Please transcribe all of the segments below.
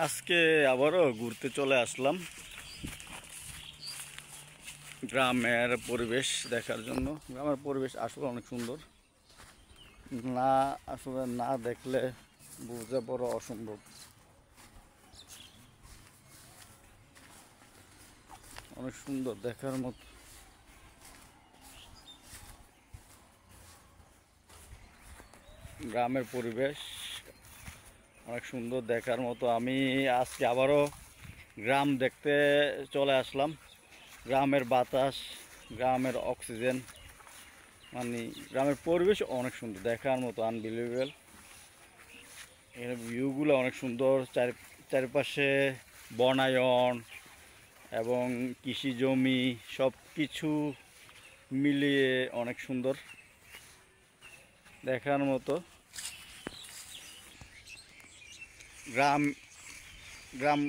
আজকে আবারও ঘুরতে চলে আসলাম গ্রামের পরিবেশ দেখার জন্য। গ্রামের পরিবেশ আসলে অনেক সুন্দর, আসলে না দেখলে বুঝতে বড় অসম্ভব। অনেক সুন্দর দেখার মতো গ্রামের পরিবেশ, অনেক সুন্দর দেখার মতো। আমি আজকে আবারও গ্রাম দেখতে চলে আসলাম। গ্রামের বাতাস, গ্রামের অক্সিজেন, মানে গ্রামের পরিবেশ অনেক সুন্দর দেখার মতো, আনবিলিভেবল। এখানে ভিউগুলো অনেক সুন্দর, চারিপাশে বনায়ন এবং কৃষি জমি সব কিছু মিলিয়ে অনেক সুন্দর দেখার মতো। গ্রাম গ্রাম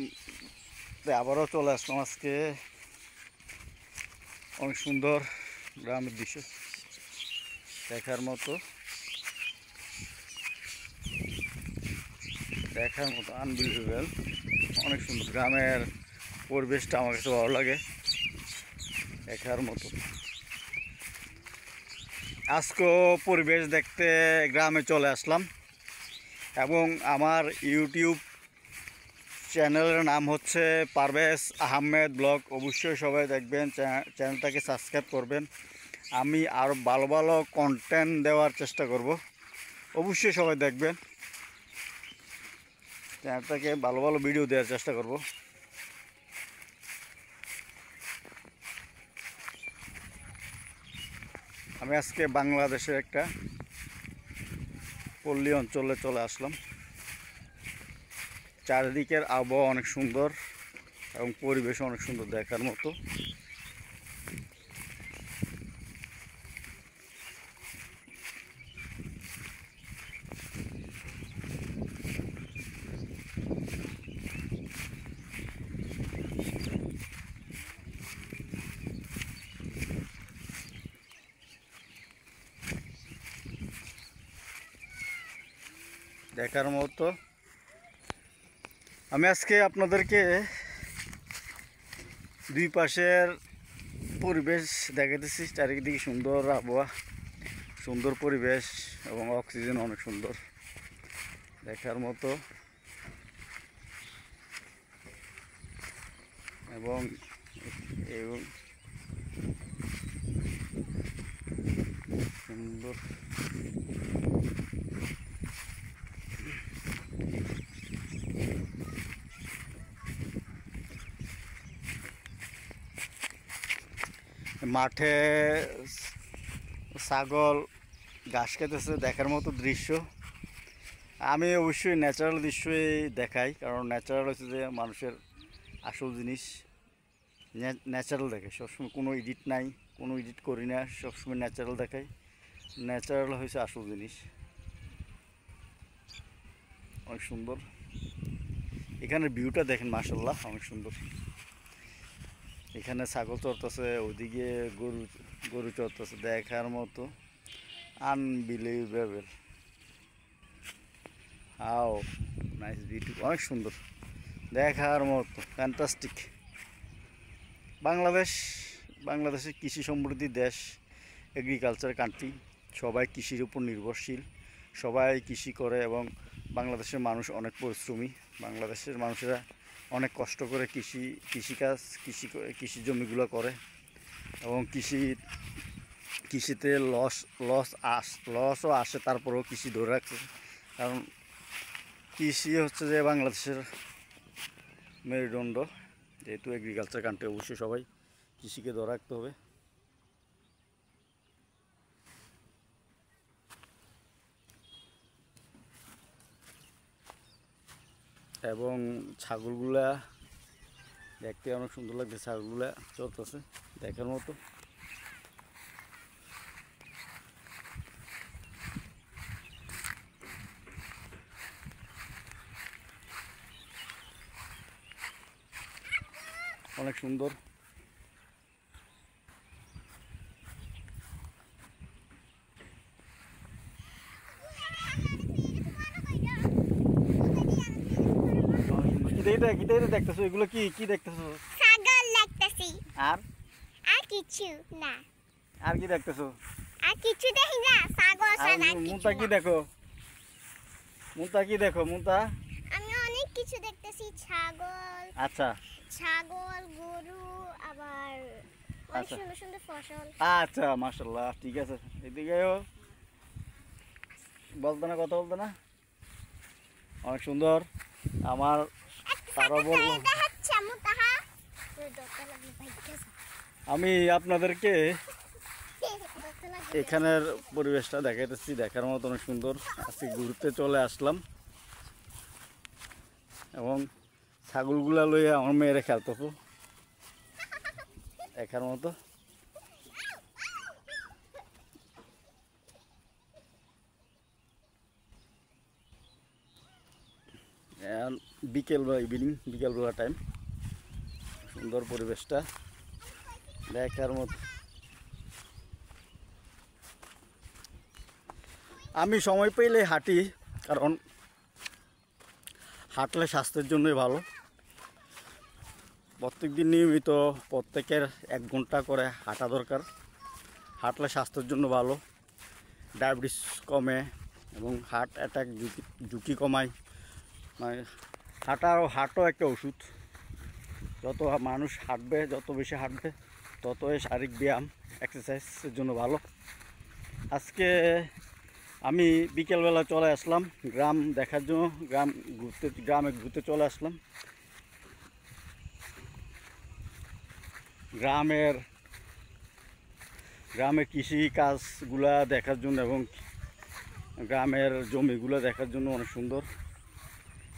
আবারও চলে আসলাম আজকে। অনেক সুন্দর গ্রামের দৃশ্য দেখার মতো, আনবিলিভেবল। অনেক সুন্দর গ্রামের পরিবেশটা, আমার কাছে ভালো লাগে দেখার মতো। আজকেও পরিবেশ দেখতে গ্রামে চলে আসলাম এবং আমার ইউটিউব চ্যানেলের নাম হচ্ছে পারভেজ আহমেদ ব্লগ। অবশ্যই সবাই দেখবেন, চ্যানেলটাকে সাবস্ক্রাইব করবেন। আমি আরও ভালো ভালো কন্টেন্ট দেওয়ার চেষ্টা করব, অবশ্যই সবাই দেখবেন। চ্যানেলটাকে ভালো ভালো ভিডিও দেওয়ার চেষ্টা করব। আমি আজকে বাংলাদেশের একটা পল্লী অঞ্চলে চলে আসলাম। চারিদিকের আবহাওয়া অনেক সুন্দর এবং পরিবেশ অনেক সুন্দর দেখার মতো। দেখার মতো আমি আজকে আপনাদেরকে দুই পাশের পরিবেশ দেখাতেছি। চারিদিকে সুন্দর আবহাওয়া, সুন্দর পরিবেশ এবং অক্সিজেন অনেক সুন্দর দেখার মতো এবং সুন্দর মাঠে ছাগল ঘাস খেতেছে, দেখার মতো দৃশ্য। আমি অবশ্যই ন্যাচারাল দৃশ্যই দেখাই, কারণ ন্যাচারাল হচ্ছে যে মানুষের আসল জিনিস। ন্যাচারাল দেখাই সবসময়, কোনো এডিট নাই, কোনো এডিট করি না, সবসময় ন্যাচারাল দেখাই। ন্যাচারাল হয়েছে আসল জিনিস। অনেক সুন্দর এখানের ভিউটা দেখেন, মাশাআল্লাহ অনেক সুন্দর। এখানে ছাগল চড়তেছে, ওইদিকে গরু চড়তেছে, দেখার মতো আনবিলিভেবল। হাও নাইস, বিউটিফুল, অনেক সুন্দর দেখার মতো, ফ্যান্টাস্টিক। বাংলাদেশের কৃষি সমৃদ্ধি দেশ, এগ্রিকালচার কান্ট্রি। সবাই কৃষির উপর নির্ভরশীল, সবাই কৃষি করে এবং বাংলাদেশের মানুষ অনেক পরিশ্রমী। বাংলাদেশের মানুষেরা অনেক কষ্ট করে কৃষিকাজ কৃষি জমিগুলো করে এবং কৃষিতে লসও আসে, তারপরেও কৃষি ধরে রাখছে। কারণ কৃষি হচ্ছে যে বাংলাদেশের মেরুদণ্ড। যেহেতু এগ্রিকালচার কান্ট্রি, অবশ্যই সবাই কৃষিকে ধরে রাখতে হবে। এবং ছাগলগুলা দেখতে অনেক সুন্দর লাগছে, ছাগলগুলা চলতেছে দেখার মতো। অনেক সুন্দর কিটা দেখতেছো? এগুলো কি কি দেখতেছো? ছাগল দেখতেছি। আর আর কিছু না। আর কি দেখতেছো? আর কিছু দেখি না, ছাগল ছাড়া আর মুন্তা কিছু কি না। দেখো? মুন্তা কি দেখো? মুন্তা আমি অনেক কিছু দেখতেছি, ছাগল, আচ্ছা গরু, আবার অনেক আচ্ছা সুন্দর সুন্দর ফসল। আচ্ছা, মাশাআল্লাহ, ঠিক আছে। এদিকেও বলতো না, কথা বলতো না, অনেক সুন্দর। আমার তারা বলল, আমি আপনাদেরকে এখানের পরিবেশটা দেখাইতেছি, দেখার মতো অনেক সুন্দর। আজকে ঘুরতে চলে আসলাম এবং ছাগলগুলা লইয়া আমার মেয়েরা খেলতেছো দেখার মতো। বিকেলবেলা, ইভিনিং বিকেলবেলা টাইম, সুন্দর পরিবেশটা দেখার মতো। আমি সময় পেলে হাঁটি, কারণ হাঁটলে স্বাস্থ্যের জন্যই ভালো। প্রত্যেক দিন নিয়মিত প্রত্যেকের 1 ঘন্টা করে হাঁটা দরকার। হাঁটলে স্বাস্থ্যের জন্য ভালো, ডায়াবেটিস কমে এবং হার্ট অ্যাটাক ঝুঁকি কমায়। মানে হাঁটাও একটা ওষুধ। যত মানুষ হাঁটবে, যত বেশি হাঁটবে, ততই শারীরিক ব্যায়াম, এক্সারসাইজের জন্য ভালো। আজকে আমি বিকেলবেলা চলে আসলাম গ্রাম দেখার জন্য, গ্রামে ঘুরতে চলে আসলাম। গ্রামের কৃষি কাজগুলা দেখার জন্য এবং গ্রামের জমিগুলো দেখার জন্য অনেক সুন্দর,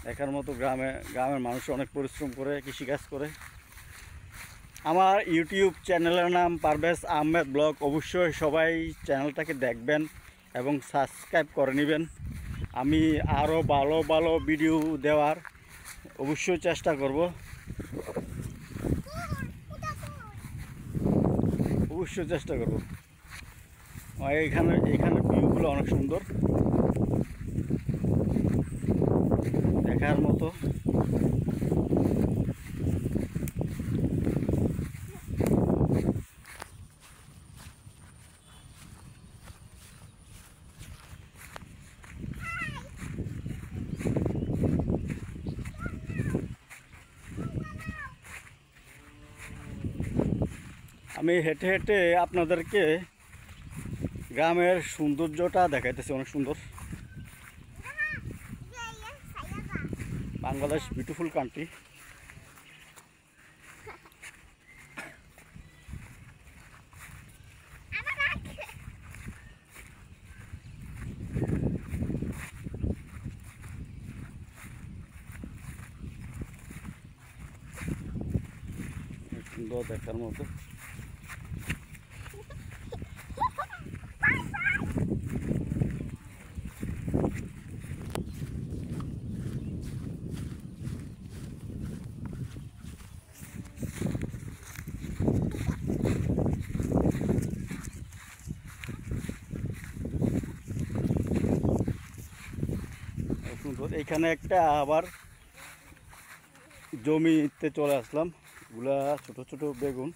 দেখার মতো। গ্রামের মানুষ অনেক পরিশ্রম করে, কৃষিকাজ করে। আমার ইউটিউব চ্যানেলের নাম পারভেজ আহমেদ ব্লগ। অবশ্যই সবাই চ্যানেলটাকে দেখবেন এবং সাবস্ক্রাইব করে নেবেন। আমি আরও ভালো ভালো ভিডিও দেওয়ার অবশ্যই চেষ্টা করব, অবশ্যই চেষ্টা করব। এখানে ভিউগুলো অনেক সুন্দর, দেখার মতো। আমি হেঁটে হেঁটে আপনাদেরকে গ্রামের সৌন্দর্যটা দেখাইতেছি, অনেক সুন্দর। Bangladesh beautiful country. সুন্দর দেখার মতো। সুন্দর। এখানে একটা আবার জমিতে চলে আসলাম, এগুলা ছোট ছোট বেগুন,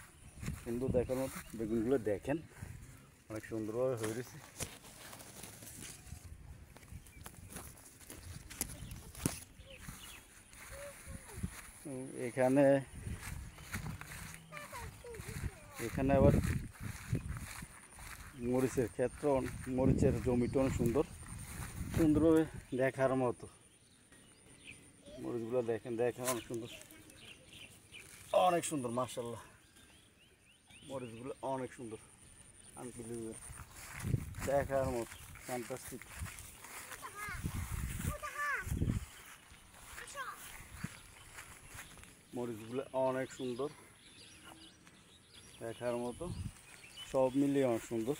সুন্দর দেখার মতো। বেগুনগুলো দেখেন, অনেক সুন্দরভাবে হয়ে গেছে। এখানে আবার মরিচের ক্ষেত্র, মরিচের জমিটা অনেক সুন্দরভাবে দেখার মতো। মরিচগুলো দেখেন অনেক সুন্দর, মাশাআল্লাহ। মরিচগুলো অনেক সুন্দর, আনবিলিভেবল, দেখার মতো, ফ্যান্টাস্টিক। মরিচগুলো অনেক সুন্দর, দেখার মতো, সব মিলিয়ে অনেক সুন্দর।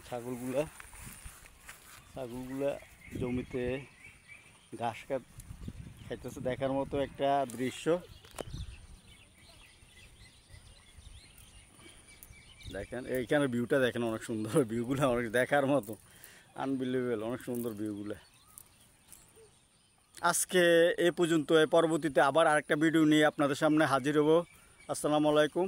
ছাগলগুলা জমিতে ঘাস খাইতেছে, দেখার মতো একটা দৃশ্য। দেখেন এইখানে ভিউটা দেখেন, অনেক সুন্দর। ভিউগুলো অনেক দেখার মতো, আনবিলিভেবল, অনেক সুন্দর ভিউগুলো। আজকে এ পর্যন্ত, পরবর্তীতে আবার আরেকটা ভিডিও নিয়ে আপনাদের সামনে হাজির হব। আসসালামু আলাইকুম।